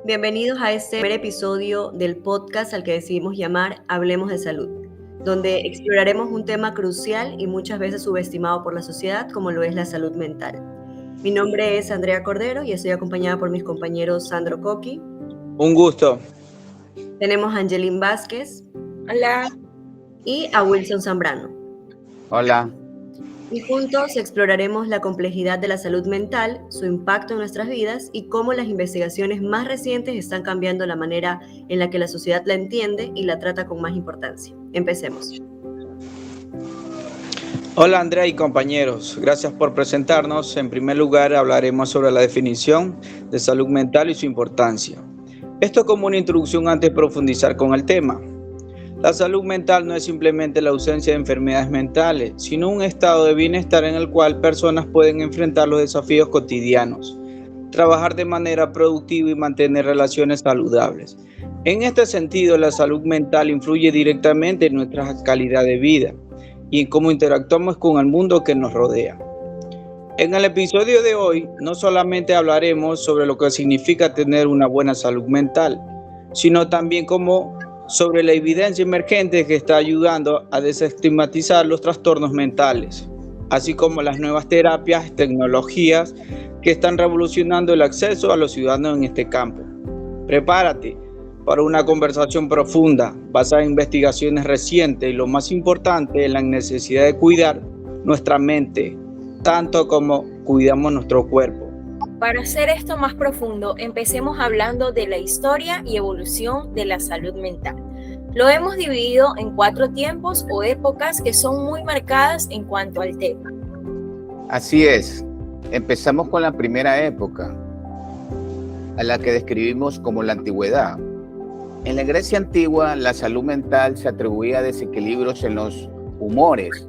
Bienvenidos a este primer episodio del podcast al que decidimos llamar Hablemos de Salud, donde exploraremos un tema crucial y muchas veces subestimado por la sociedad como lo es la salud mental. Mi nombre es Andrea Cordero y estoy acompañada por mis compañeros Sandro Coqui. Un gusto. Tenemos a Angelín Vázquez. Hola. Y a Wilson Zambrano. Hola. Y juntos exploraremos la complejidad de la salud mental, su impacto en nuestras vidas y cómo las investigaciones más recientes están cambiando la manera en la que la sociedad la entiende y la trata con más importancia. Empecemos. Hola Andrea y compañeros, gracias por presentarnos. En primer lugar hablaremos sobre la definición de salud mental y su importancia. Esto como una introducción antes de profundizar con el tema. La salud mental no es simplemente la ausencia de enfermedades mentales, sino un estado de bienestar en el cual personas pueden enfrentar los desafíos cotidianos, trabajar de manera productiva y mantener relaciones saludables. En este sentido, la salud mental influye directamente en nuestra calidad de vida y en cómo interactuamos con el mundo que nos rodea. En el episodio de hoy, no solamente hablaremos sobre lo que significa tener una buena salud mental, sino también sobre la evidencia emergente que está ayudando a desestigmatizar los trastornos mentales, así como las nuevas terapias, tecnologías que están revolucionando el acceso a los ciudadanos en este campo. Prepárate para una conversación profunda, basada en investigaciones recientes y lo más importante, en la necesidad de cuidar nuestra mente, tanto como cuidamos nuestro cuerpo. Para hacer esto más profundo, empecemos hablando de la historia y evolución de la salud mental. Lo hemos dividido en 4 tiempos o épocas que son muy marcadas en cuanto al tema. Así es. Empezamos con la primera época, a la que describimos como la antigüedad. En la Grecia antigua, la salud mental se atribuía a desequilibrios en los humores.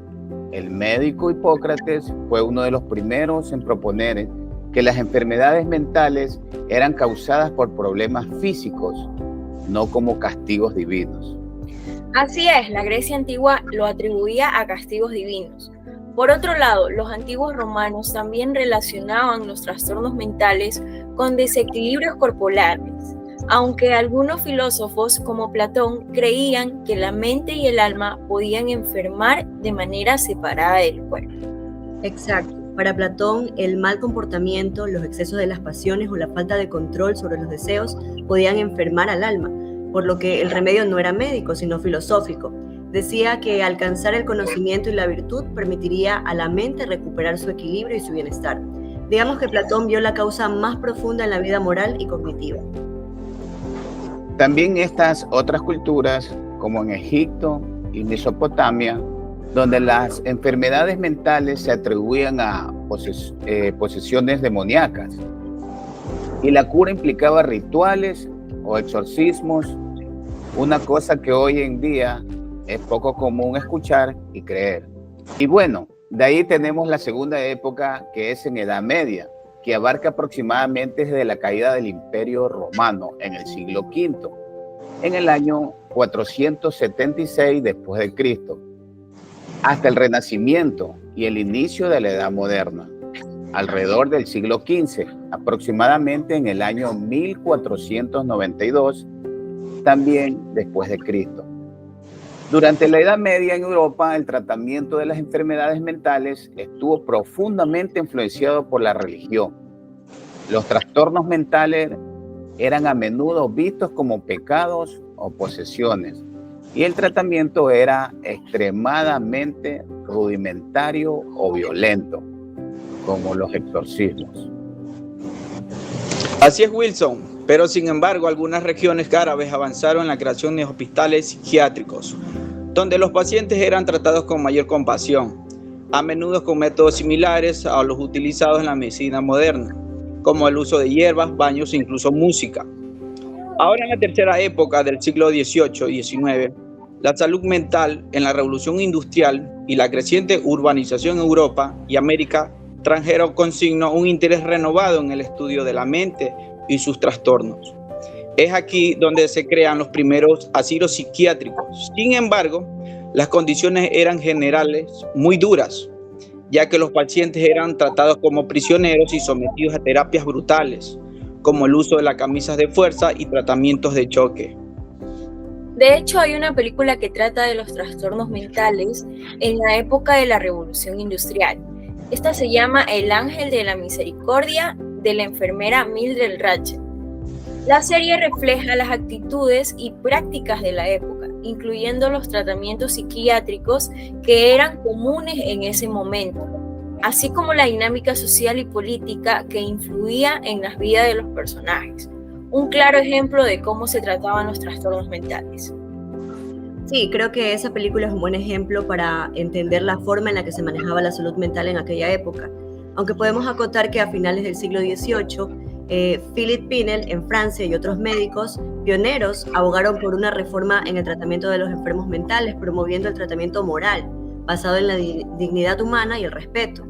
El médico Hipócrates fue uno de los primeros en proponer que las enfermedades mentales eran causadas por problemas físicos, no como castigos divinos. Así es, la Grecia antigua lo atribuía a castigos divinos. Por otro lado, los antiguos romanos también relacionaban los trastornos mentales con desequilibrios corporales, aunque algunos filósofos como Platón creían que la mente y el alma podían enfermar de manera separada del cuerpo. Exacto. Para Platón, el mal comportamiento, los excesos de las pasiones o la falta de control sobre los deseos podían enfermar al alma, por lo que el remedio no era médico, sino filosófico. Decía que alcanzar el conocimiento y la virtud permitiría a la mente recuperar su equilibrio y su bienestar. Digamos que Platón vio la causa más profunda en la vida moral y cognitiva. También estas otras culturas, como en Egipto y Mesopotamia, donde las enfermedades mentales se atribuían a posesiones demoníacas y la cura implicaba rituales o exorcismos, una cosa que hoy en día es poco común escuchar y creer. Y bueno, de ahí tenemos la segunda época, que es en Edad Media, que abarca aproximadamente desde la caída del Imperio Romano en el siglo V, en el año 476 después de Cristo, hasta el Renacimiento y el inicio de la Edad Moderna, alrededor del siglo XV, aproximadamente en el año 1492, también después de Cristo. Durante la Edad Media en Europa, el tratamiento de las enfermedades mentales estuvo profundamente influenciado por la religión. Los trastornos mentales eran a menudo vistos como pecados o posesiones, y el tratamiento era extremadamente rudimentario o violento, como los exorcismos. Así es, Wilson, pero sin embargo algunas regiones árabes avanzaron en la creación de hospitales psiquiátricos, donde los pacientes eran tratados con mayor compasión, a menudo con métodos similares a los utilizados en la medicina moderna, como el uso de hierbas, baños e incluso música. Ahora, en la tercera época del siglo XVIII y XIX, la salud mental en la revolución industrial y la creciente urbanización en Europa y América trajeron consigo un interés renovado en el estudio de la mente y sus trastornos. Es aquí donde se crean los primeros asilos psiquiátricos. Sin embargo, las condiciones eran generales muy duras, ya que los pacientes eran tratados como prisioneros y sometidos a terapias brutales, como el uso de las camisas de fuerza y tratamientos de choque. De hecho, hay una película que trata de los trastornos mentales en la época de la Revolución Industrial. Esta se llama El Ángel de la Misericordia, de la enfermera Mildred Ratched. La serie refleja las actitudes y prácticas de la época, incluyendo los tratamientos psiquiátricos que eran comunes en ese momento, así como la dinámica social y política que influía en las vidas de los personajes. Un claro ejemplo de cómo se trataban los trastornos mentales. Sí, creo que esa película es un buen ejemplo para entender la forma en la que se manejaba la salud mental en aquella época. Aunque podemos acotar que a finales del siglo XVIII, Philippe Pinel en Francia y otros médicos pioneros abogaron por una reforma en el tratamiento de los enfermos mentales, promoviendo el tratamiento moral, basado en la dignidad humana y el respeto.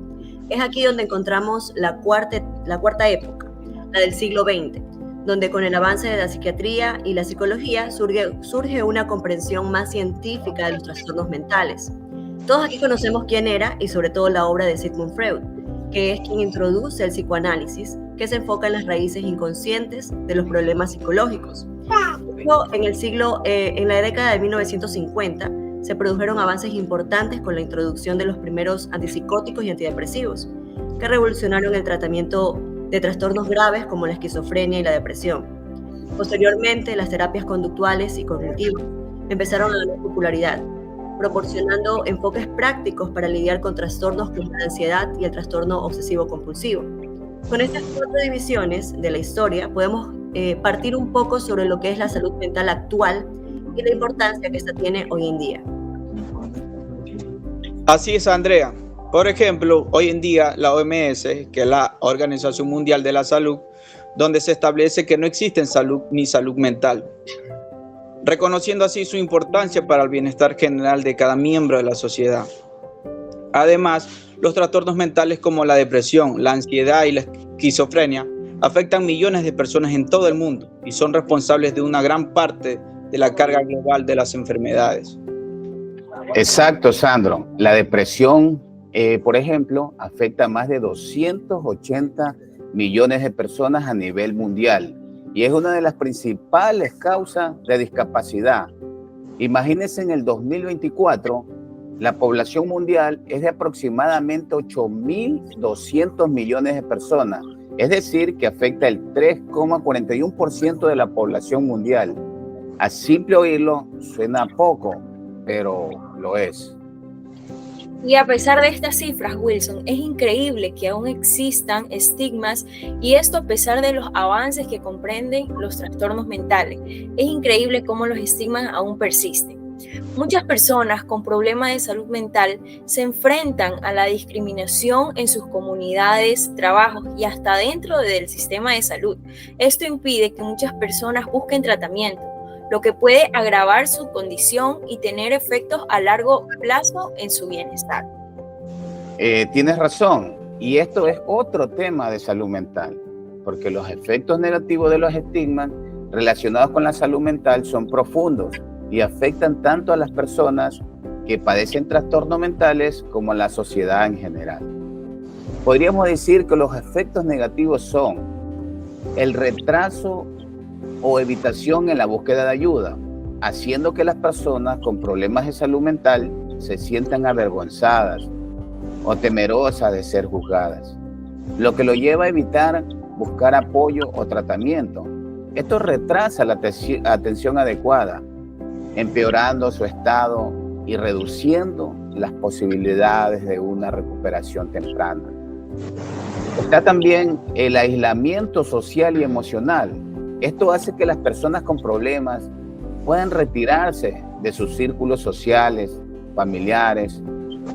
Es aquí donde encontramos la cuarta época, la del siglo XX, donde con el avance de la psiquiatría y la psicología surge una comprensión más científica de los trastornos mentales. Todos aquí conocemos quién era y sobre todo la obra de Sigmund Freud, que es quien introduce el psicoanálisis, que se enfoca en las raíces inconscientes de los problemas psicológicos. En la década de 1950 se produjeron avances importantes con la introducción de los primeros antipsicóticos y antidepresivos, que revolucionaron el tratamiento de trastornos graves como la esquizofrenia y la depresión. Posteriormente, las terapias conductuales y cognitivas empezaron a ganar popularidad, proporcionando enfoques prácticos para lidiar con trastornos como la ansiedad y el trastorno obsesivo-compulsivo. Con estas 4 divisiones de la historia podemos partir un poco sobre lo que es la salud mental actual y la importancia que esta tiene hoy en día. Así es, Andrea. Por ejemplo, hoy en día la OMS, que es la Organización Mundial de la Salud, donde se establece que no existe salud ni salud mental, reconociendo así su importancia para el bienestar general de cada miembro de la sociedad. Además, los trastornos mentales como la depresión, la ansiedad y la esquizofrenia afectan millones de personas en todo el mundo y son responsables de una gran parte de la carga global de las enfermedades. Exacto, Sandro. La depresión, por ejemplo, afecta a más de 280 millones de personas a nivel mundial y es una de las principales causas de discapacidad. Imagínense, en el 2024, la población mundial es de aproximadamente 8.200 millones de personas, es decir, que afecta el 3,41% de la población mundial. A simple oírlo, suena poco, pero lo es. Y a pesar de estas cifras, Wilson, es increíble que aún existan estigmas, y esto a pesar de los avances que comprenden los trastornos mentales. Es increíble cómo los estigmas aún persisten. Muchas personas con problemas de salud mental se enfrentan a la discriminación en sus comunidades, trabajos y hasta dentro del sistema de salud. Esto impide que muchas personas busquen tratamiento, lo que puede agravar su condición y tener efectos a largo plazo en su bienestar. Tienes razón, y esto es otro tema de salud mental, porque los efectos negativos de los estigmas relacionados con la salud mental son profundos y afectan tanto a las personas que padecen trastornos mentales como a la sociedad en general. Podríamos decir que los efectos negativos son el retraso o evitación en la búsqueda de ayuda, haciendo que las personas con problemas de salud mental se sientan avergonzadas o temerosas de ser juzgadas, lo que lo lleva a evitar buscar apoyo o tratamiento. Esto retrasa la atención adecuada, empeorando su estado y reduciendo las posibilidades de una recuperación temprana. Está también el aislamiento social y emocional. Esto hace que las personas con problemas puedan retirarse de sus círculos sociales, familiares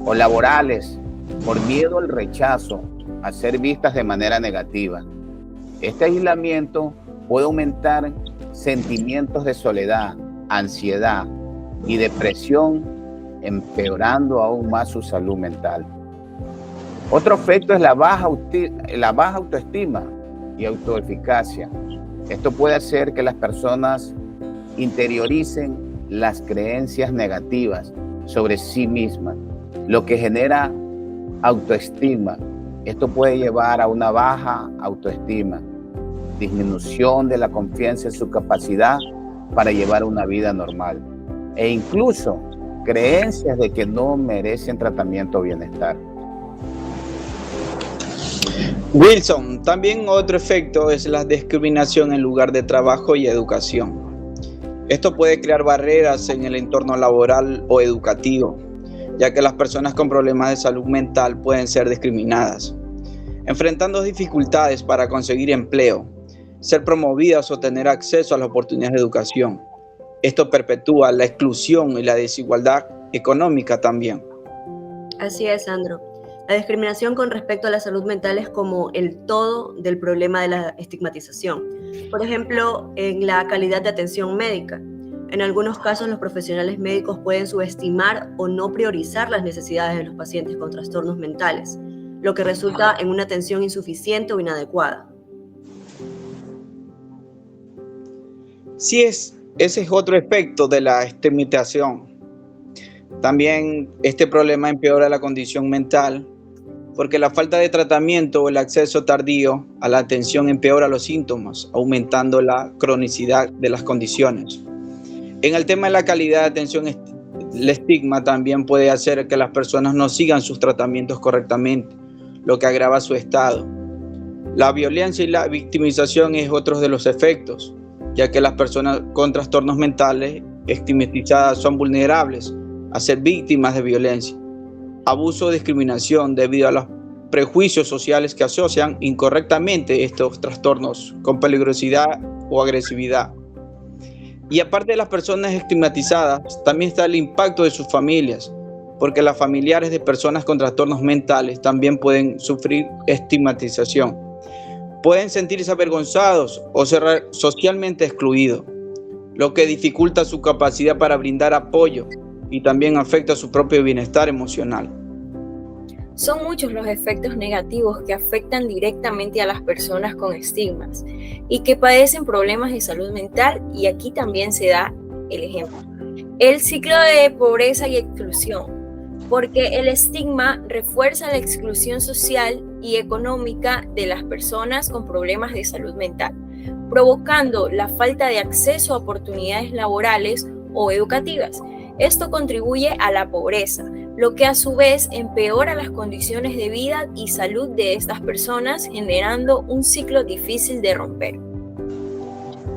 o laborales por miedo al rechazo, a ser vistas de manera negativa. Este aislamiento puede aumentar sentimientos de soledad, ansiedad y depresión, empeorando aún más su salud mental. Otro efecto es la baja autoestima y autoeficacia. Esto puede hacer que las personas interioricen las creencias negativas sobre sí mismas, lo que genera autoestima. Esto puede llevar a una baja autoestima disminución de la confianza en su capacidad para llevar una vida normal e incluso creencias de que no merecen tratamiento o bienestar. Wilson, también otro efecto es la discriminación en lugar de trabajo y educación. Esto puede crear barreras en el entorno laboral o educativo, ya que las personas con problemas de salud mental pueden ser discriminadas, enfrentando dificultades para conseguir empleo, ser promovidas o tener acceso a las oportunidades de educación. Esto perpetúa la exclusión y la desigualdad económica también. Así es, Sandro. La discriminación con respecto a la salud mental es como el todo del problema de la estigmatización. Por ejemplo, en la calidad de atención médica. En algunos casos, los profesionales médicos pueden subestimar o no priorizar las necesidades de los pacientes con trastornos mentales, lo que resulta en una atención insuficiente o inadecuada. Sí, ese es otro efecto de la estigmatización. También este problema empeora la condición mental, porque la falta de tratamiento o el acceso tardío a la atención empeora los síntomas, aumentando la cronicidad de las condiciones. En el tema de la calidad de atención, el estigma también puede hacer que las personas no sigan sus tratamientos correctamente, lo que agrava su estado. La violencia y la victimización es otro de los efectos, ya que las personas con trastornos mentales estigmatizadas son vulnerables a ser víctimas de violencia, abuso o discriminación debido a los prejuicios sociales que asocian incorrectamente estos trastornos con peligrosidad o agresividad. Y aparte de las personas estigmatizadas, también está el impacto de sus familias, porque las familiares de personas con trastornos mentales también pueden sufrir estigmatización. Pueden sentirse avergonzados o ser socialmente excluidos, lo que dificulta su capacidad para brindar apoyo y también afecta su propio bienestar emocional. Son muchos los efectos negativos que afectan directamente a las personas con estigmas y que padecen problemas de salud mental, y aquí también se da el ejemplo. El ciclo de pobreza y exclusión, porque el estigma refuerza la exclusión social y económica de las personas con problemas de salud mental, provocando la falta de acceso a oportunidades laborales o educativas. Esto contribuye a la pobreza, lo que a su vez empeora las condiciones de vida y salud de estas personas, generando un ciclo difícil de romper.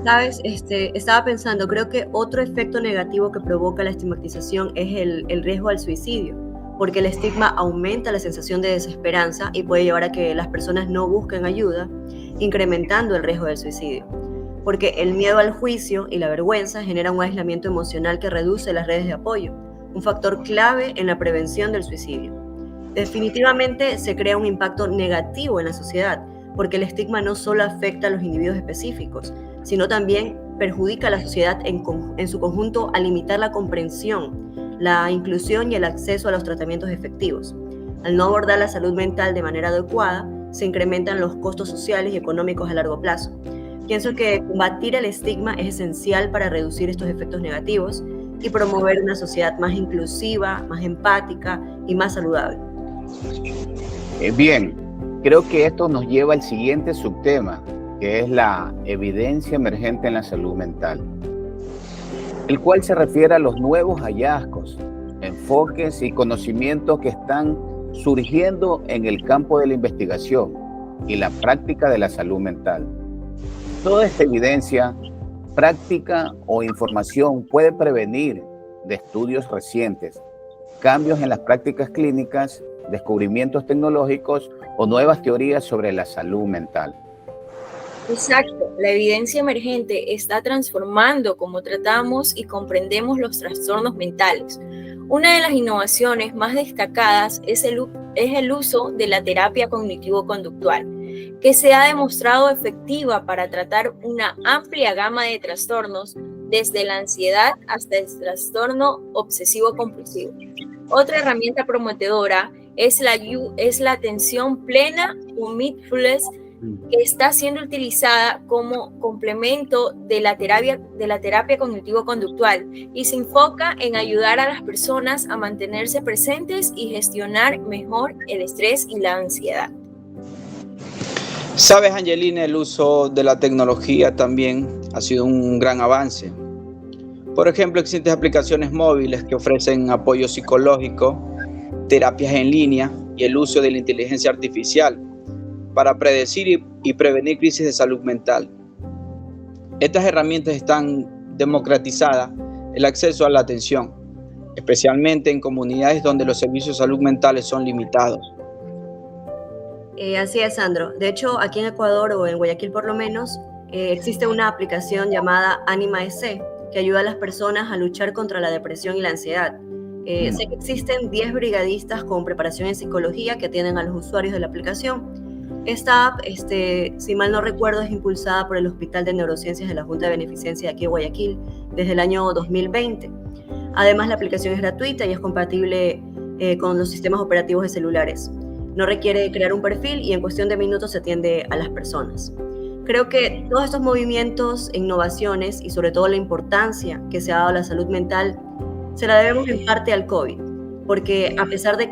Sabes, estaba pensando, creo que otro efecto negativo que provoca la estigmatización es el riesgo al suicidio, porque el estigma aumenta la sensación de desesperanza y puede llevar a que las personas no busquen ayuda, incrementando el riesgo del suicidio. Porque el miedo al juicio y la vergüenza genera un aislamiento emocional que reduce las redes de apoyo, un factor clave en la prevención del suicidio. Definitivamente se crea un impacto negativo en la sociedad, porque el estigma no solo afecta a los individuos específicos, sino también perjudica a la sociedad en su conjunto al limitar la comprensión, la inclusión y el acceso a los tratamientos efectivos. Al no abordar la salud mental de manera adecuada, se incrementan los costos sociales y económicos a largo plazo. Pienso que combatir el estigma es esencial para reducir estos efectos negativos y promover una sociedad más inclusiva, más empática y más saludable. Bien, creo que esto nos lleva al siguiente subtema, que es la evidencia emergente en la salud mental, el cual se refiere a los nuevos hallazgos, enfoques y conocimientos que están surgiendo en el campo de la investigación y la práctica de la salud mental. Toda esta evidencia, práctica o información puede prevenir de estudios recientes, cambios en las prácticas clínicas, descubrimientos tecnológicos o nuevas teorías sobre la salud mental. Exacto, la evidencia emergente está transformando cómo tratamos y comprendemos los trastornos mentales. Una de las innovaciones más destacadas es el uso de la terapia cognitivo-conductual, que se ha demostrado efectiva para tratar una amplia gama de trastornos, desde la ansiedad hasta el trastorno obsesivo-compulsivo. Otra herramienta prometedora es la atención plena o mindfulness, que está siendo utilizada como complemento de la terapia cognitivo-conductual y se enfoca en ayudar a las personas a mantenerse presentes y gestionar mejor el estrés y la ansiedad. Sabes, Angelina, el uso de la tecnología también ha sido un gran avance. Por ejemplo, existen aplicaciones móviles que ofrecen apoyo psicológico, terapias en línea y el uso de la inteligencia artificial para predecir y prevenir crisis de salud mental. Estas herramientas están democratizadas el acceso a la atención, especialmente en comunidades donde los servicios de salud mentales son limitados. Así es, Sandro. De hecho, aquí en Ecuador o en Guayaquil por lo menos, existe una aplicación llamada Anima EC que ayuda a las personas a luchar contra la depresión y la ansiedad. Sé que existen 10 brigadistas con preparación en psicología que atienden a los usuarios de la aplicación. Esta app, si mal no recuerdo, es impulsada por el Hospital de Neurociencias de la Junta de Beneficencia de aquí de Guayaquil desde el año 2020. Además, la aplicación es gratuita y es compatible con los sistemas operativos de celulares. No requiere crear un perfil y en cuestión de minutos se atiende a las personas. Creo que todos estos movimientos, innovaciones y sobre todo la importancia que se ha dado a la salud mental se la debemos en parte al COVID, porque a pesar de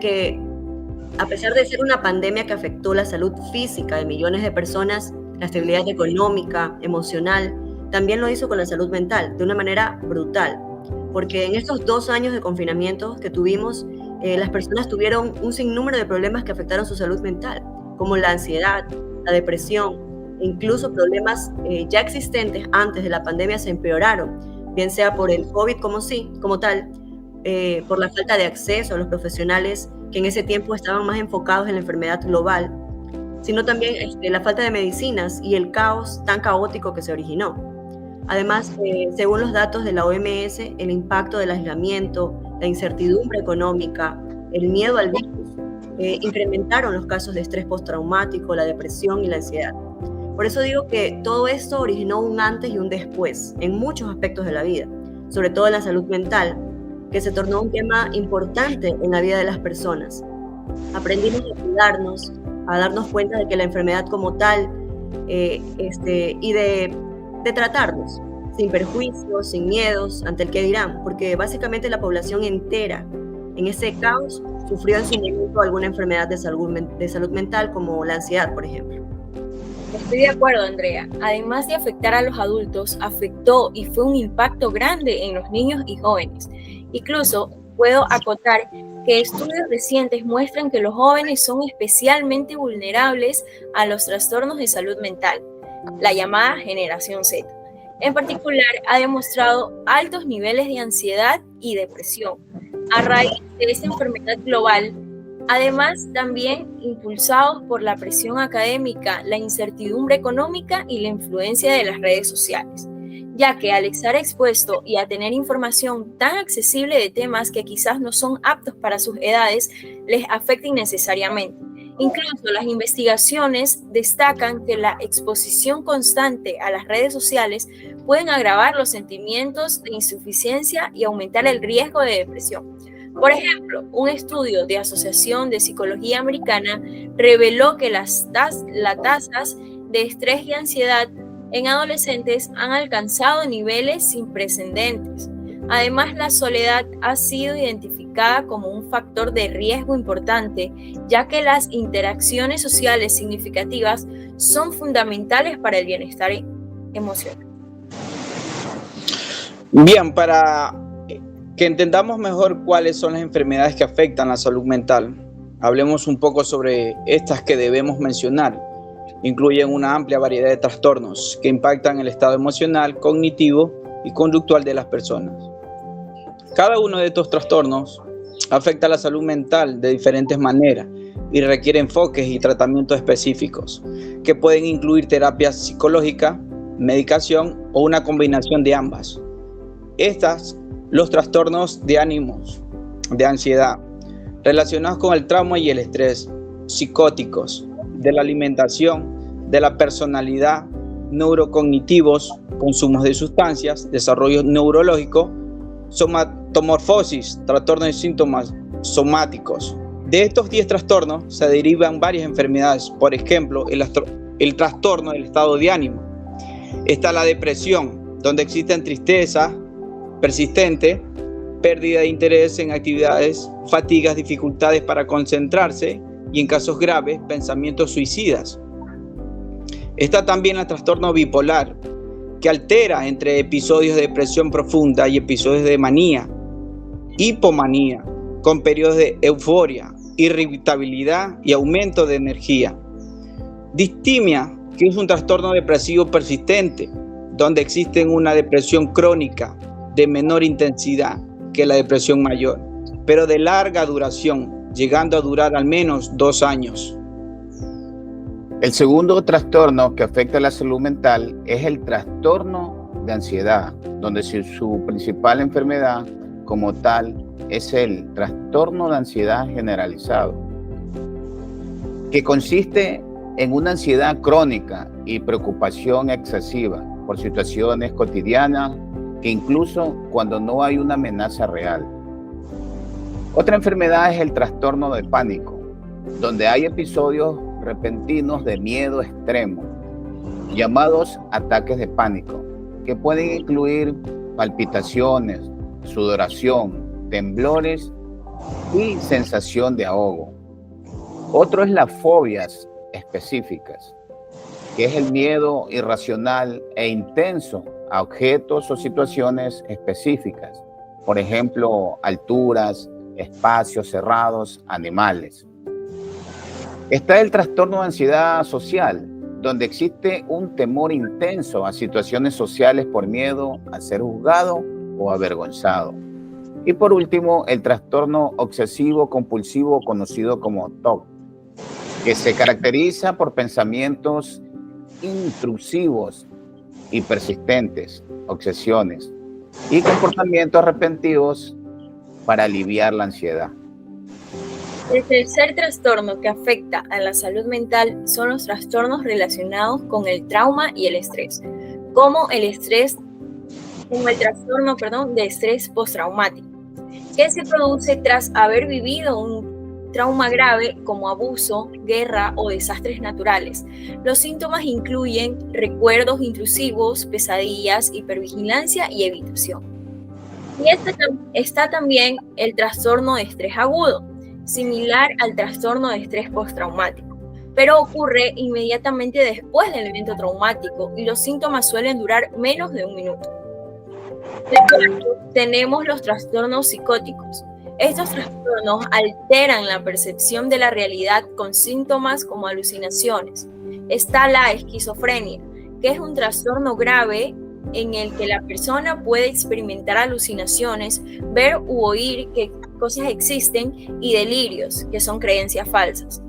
ser una pandemia que afectó la salud física de millones de personas, la estabilidad económica, emocional, también lo hizo con la salud mental de una manera brutal, porque en estos 2 años de confinamiento que tuvimos, las personas tuvieron un sinnúmero de problemas que afectaron su salud mental, como la ansiedad, la depresión, e incluso problemas ya existentes antes de la pandemia se empeoraron, bien sea por el COVID como tal, por la falta de acceso a los profesionales que en ese tiempo estaban más enfocados en la enfermedad global, sino también la falta de medicinas y el caos tan caótico que se originó. Además, según los datos de la OMS, el impacto del aislamiento, la incertidumbre económica, el miedo al virus, incrementaron los casos de estrés postraumático, la depresión y la ansiedad. Por eso digo que todo esto originó un antes y un después en muchos aspectos de la vida, sobre todo en la salud mental, que se tornó un tema importante en la vida de las personas. Aprendimos a cuidarnos, a darnos cuenta de que la enfermedad como tal, y de tratarnos sin perjuicios, sin miedos ante el que dirán, porque básicamente la población entera en ese caos sufrió en su momento alguna enfermedad de salud mental como la ansiedad, por ejemplo. Estoy de acuerdo, Andrea. Además de afectar a los adultos, afectó y fue un impacto grande en los niños y jóvenes. Incluso puedo acotar que estudios recientes muestran que los jóvenes son especialmente vulnerables a los trastornos de salud mental, la llamada generación Z. En particular, ha demostrado altos niveles de ansiedad y depresión a raíz de esta enfermedad global. Además, también impulsados por la presión académica, la incertidumbre económica y la influencia de las redes sociales, ya que al estar expuesto y a tener información tan accesible de temas que quizás no son aptos para sus edades, les afecta innecesariamente. Incluso las investigaciones destacan que la exposición constante a las redes sociales pueden agravar los sentimientos de insuficiencia y aumentar el riesgo de depresión. Por ejemplo, un estudio de Asociación de Psicología Americana reveló que las tasas de estrés y ansiedad en adolescentes han alcanzado niveles sin precedentes. Además, la soledad ha sido identificada como un factor de riesgo importante, ya que las interacciones sociales significativas son fundamentales para el bienestar emocional. Bien, para que entendamos mejor cuáles son las enfermedades que afectan la salud mental, hablemos un poco sobre estas que debemos mencionar. Incluyen una amplia variedad de trastornos que impactan el estado emocional, cognitivo y conductual de las personas. Cada uno de estos trastornos afecta la salud mental de diferentes maneras y requiere enfoques y tratamientos específicos que pueden incluir terapia psicológica, medicación o una combinación de ambas. Los trastornos de ánimos, de ansiedad, relacionados con el trauma y el estrés, psicóticos, de la alimentación, de la personalidad, neurocognitivos, consumos de sustancias, desarrollo neurológico, somatomorfosis, trastornos de síntomas somáticos. De estos 10 trastornos se derivan varias enfermedades, por ejemplo, el trastorno del estado de ánimo. Está la depresión, donde existen tristeza persistente, pérdida de interés en actividades, fatigas, dificultades para concentrarse y en casos graves, pensamientos suicidas. Está también el trastorno bipolar, que altera entre episodios de depresión profunda y episodios de manía, hipomanía, con periodos de euforia, irritabilidad y aumento de energía. Distimia, que es un trastorno depresivo persistente, donde existe una depresión crónica de menor intensidad que la depresión mayor, pero de larga duración, llegando a durar al menos 2 años. El segundo trastorno que afecta a la salud mental es el trastorno de ansiedad, donde su principal enfermedad como tal es el trastorno de ansiedad generalizado, que consiste en una ansiedad crónica y preocupación excesiva por situaciones cotidianas que incluso cuando no hay una amenaza real. Otra enfermedad es el trastorno de pánico, donde hay episodios repentinos de miedo extremo, llamados ataques de pánico, que pueden incluir palpitaciones, sudoración, temblores y sensación de ahogo. Otro es las fobias específicas, que es el miedo irracional e intenso a objetos o situaciones específicas, por ejemplo, alturas, espacios cerrados, animales. Está el trastorno de ansiedad social, donde existe un temor intenso a situaciones sociales por miedo a ser juzgado o avergonzado. Y por último, el trastorno obsesivo compulsivo conocido como TOC, que se caracteriza por pensamientos intrusivos y persistentes, obsesiones y comportamientos repentinos para aliviar la ansiedad. El tercer trastorno que afecta a la salud mental son los trastornos relacionados con el trauma y el estrés, como el trastorno de estrés postraumático, que se produce tras haber vivido un trauma grave como abuso, guerra o desastres naturales. Los síntomas incluyen recuerdos intrusivos, pesadillas, hipervigilancia y evitación. Y está también el trastorno de estrés agudo, similar al trastorno de estrés postraumático, pero ocurre inmediatamente después del evento traumático y los síntomas suelen durar menos de 1 minuto. Tenemos los trastornos psicóticos. Estos trastornos alteran la percepción de la realidad con síntomas como alucinaciones. Está la esquizofrenia, que es un trastorno grave en el que la persona puede experimentar alucinaciones, ver u oír que cosas existen y delirios, que son creencias falsas,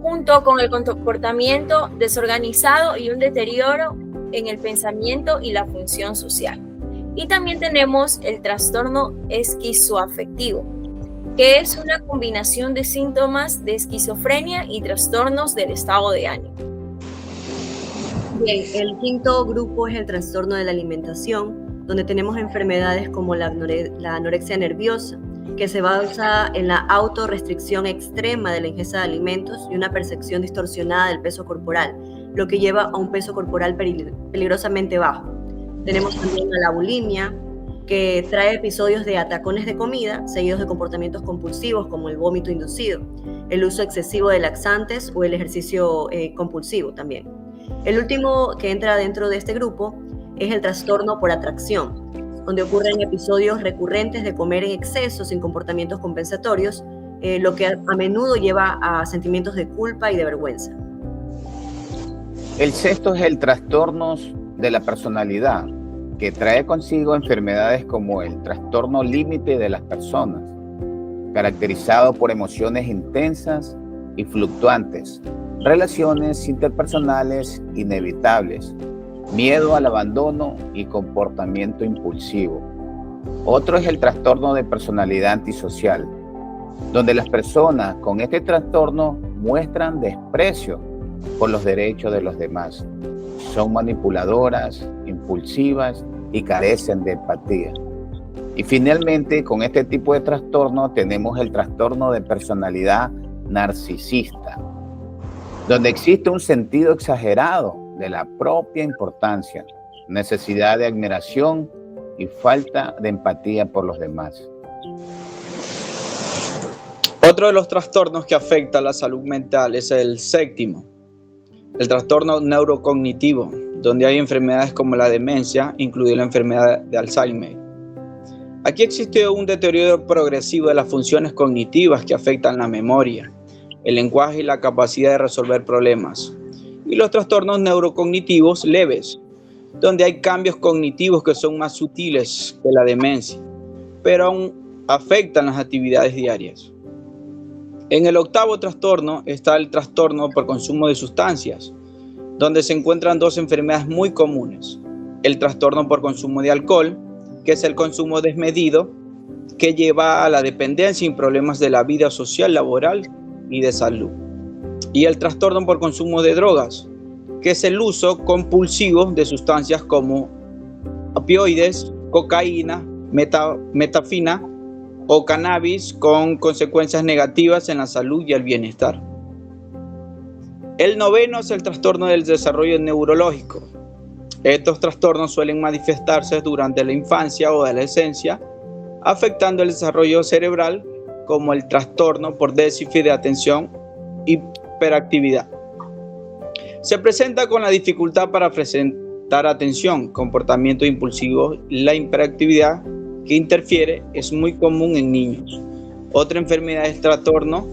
junto con el comportamiento desorganizado y un deterioro en el pensamiento y la función social. Y también tenemos el trastorno esquizoafectivo, que es una combinación de síntomas de esquizofrenia y trastornos del estado de ánimo. Bien, el quinto grupo es el trastorno de la alimentación, donde tenemos enfermedades como la anorexia nerviosa, que se basa en la autorrestricción extrema de la ingesta de alimentos y una percepción distorsionada del peso corporal, lo que lleva a un peso corporal peligrosamente bajo. Tenemos también a la bulimia, que trae episodios de atacones de comida, seguidos de comportamientos compulsivos como el vómito inducido, el uso excesivo de laxantes o el ejercicio compulsivo también. El último que entra dentro de este grupo es el trastorno por atracción, donde ocurren episodios recurrentes de comer en exceso sin comportamientos compensatorios, lo que a menudo lleva a sentimientos de culpa y de vergüenza. El sexto es el trastorno de la personalidad, que trae consigo enfermedades como el trastorno límite de las personas, caracterizado por emociones intensas y fluctuantes, relaciones interpersonales inevitables, miedo al abandono y comportamiento impulsivo. Otro es el trastorno de personalidad antisocial, donde las personas con este trastorno muestran desprecio por los derechos de los demás. Son manipuladoras, impulsivas y carecen de empatía. Y finalmente, con este tipo de trastorno tenemos el trastorno de personalidad narcisista, donde existe un sentido exagerado de la propia importancia, necesidad de admiración y falta de empatía por los demás. Otro de los trastornos que afecta a la salud mental es el séptimo, el trastorno neurocognitivo, donde hay enfermedades como la demencia, incluida la enfermedad de Alzheimer. Aquí existe un deterioro progresivo de las funciones cognitivas que afectan la memoria, el lenguaje y la capacidad de resolver problemas. Y los trastornos neurocognitivos leves, donde hay cambios cognitivos que son más sutiles que la demencia, pero aún afectan las actividades diarias. En el octavo trastorno está el trastorno por consumo de sustancias, donde se encuentran dos enfermedades muy comunes. El trastorno por consumo de alcohol, que es el consumo desmedido, que lleva a la dependencia y problemas de la vida social, laboral y de salud. Y el trastorno por consumo de drogas, que es el uso compulsivo de sustancias como opioides, cocaína, metafina o cannabis con consecuencias negativas en la salud y el bienestar. El noveno es el trastorno del desarrollo neurológico. Estos trastornos suelen manifestarse durante la infancia o adolescencia, afectando el desarrollo cerebral, como el trastorno por déficit de atención y hiperactividad. Se presenta con la dificultad para prestar atención, comportamiento impulsivo. La hiperactividad que interfiere es muy común en niños. Otra enfermedad es trastorno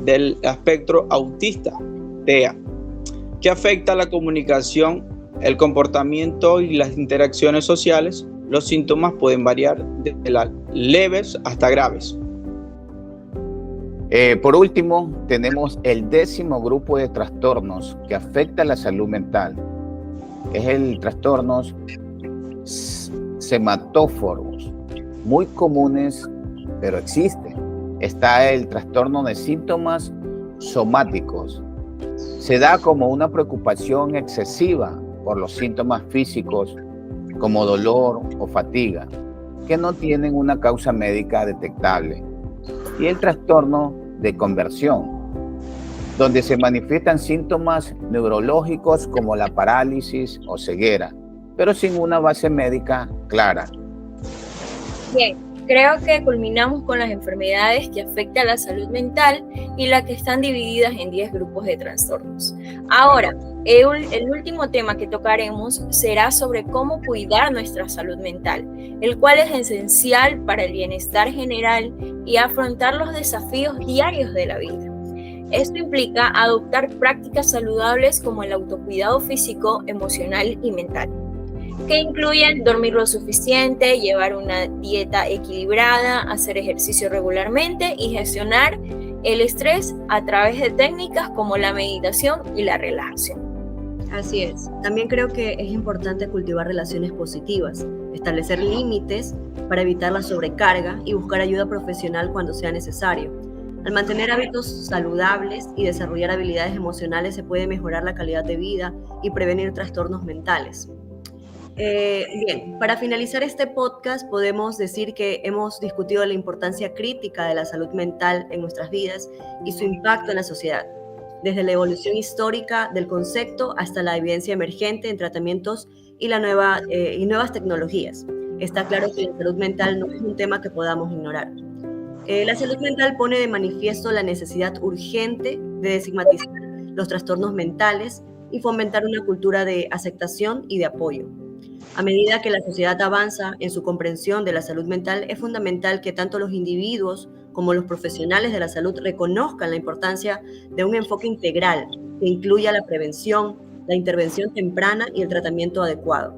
del espectro autista, TEA, que afecta la comunicación, el comportamiento y las interacciones sociales. Los síntomas pueden variar desde leves hasta graves. Por último, tenemos el 10º grupo de trastornos que afecta la salud mental. Es el trastornos sematóforos, muy comunes, pero existen. Está el trastorno de síntomas somáticos. Se da como una preocupación excesiva por los síntomas físicos, como dolor o fatiga, que no tienen una causa médica detectable. Y el trastorno de conversión, donde se manifiestan síntomas neurológicos como la parálisis o ceguera, pero sin una base médica clara. Bien, creo que culminamos con las enfermedades que afectan a la salud mental y las que están divididas en 10 grupos de trastornos. Ahora, el último tema que tocaremos será sobre cómo cuidar nuestra salud mental, el cual es esencial para el bienestar general y afrontar los desafíos diarios de la vida. Esto implica adoptar prácticas saludables como el autocuidado físico, emocional y mental, que incluyen dormir lo suficiente, llevar una dieta equilibrada, hacer ejercicio regularmente y gestionar el estrés a través de técnicas como la meditación y la relajación. Así es. También creo que es importante cultivar relaciones positivas, establecer límites para evitar la sobrecarga y buscar ayuda profesional cuando sea necesario. Al mantener hábitos saludables y desarrollar habilidades emocionales se puede mejorar la calidad de vida y prevenir trastornos mentales. Bien, para finalizar este podcast podemos decir que hemos discutido la importancia crítica de la salud mental en nuestras vidas y su impacto en la sociedad, desde la evolución histórica del concepto hasta la evidencia emergente en tratamientos y nuevas tecnologías. Está claro que la salud mental no es un tema que podamos ignorar. La salud mental pone de manifiesto la necesidad urgente de estigmatizar los trastornos mentales y fomentar una cultura de aceptación y de apoyo. A medida que la sociedad avanza en su comprensión de la salud mental, es fundamental que tanto los individuos como los profesionales de la salud reconozcan la importancia de un enfoque integral que incluya la prevención, la intervención temprana y el tratamiento adecuado.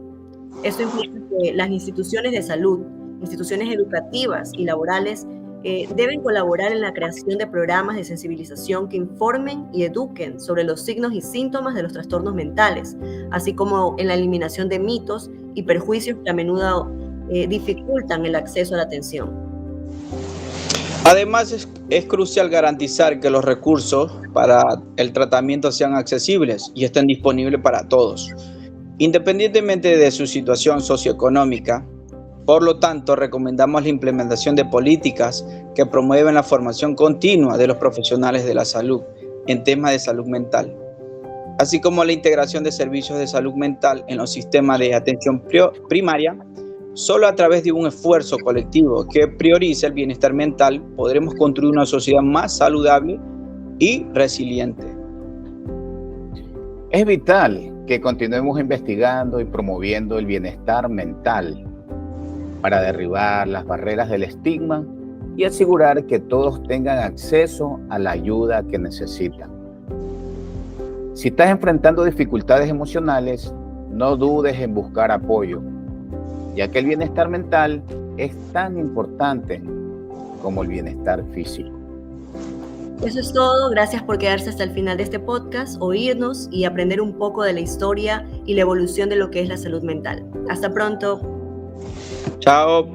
Esto implica que las instituciones de salud, instituciones educativas y laborales deben colaborar en la creación de programas de sensibilización que informen y eduquen sobre los signos y síntomas de los trastornos mentales, así como en la eliminación de mitos y perjuicios que a menudo dificultan el acceso a la atención. Además, es crucial garantizar que los recursos para el tratamiento sean accesibles y estén disponibles para todos, independientemente de su situación socioeconómica. Por lo tanto, recomendamos la implementación de políticas que promueven la formación continua de los profesionales de la salud en temas de salud mental, así como la integración de servicios de salud mental en los sistemas de atención primaria. Solo a través de un esfuerzo colectivo que priorice el bienestar mental podremos construir una sociedad más saludable y resiliente. Es vital que continuemos investigando y promoviendo el bienestar mental para derribar las barreras del estigma y asegurar que todos tengan acceso a la ayuda que necesitan. Si estás enfrentando dificultades emocionales, no dudes en buscar apoyo, ya que el bienestar mental es tan importante como el bienestar físico. Eso es todo. Gracias por quedarse hasta el final de este podcast, oírnos y aprender un poco de la historia y la evolución de lo que es la salud mental. Hasta pronto. Chao.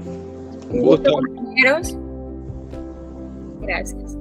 Un gusto. Compañeros. Gracias.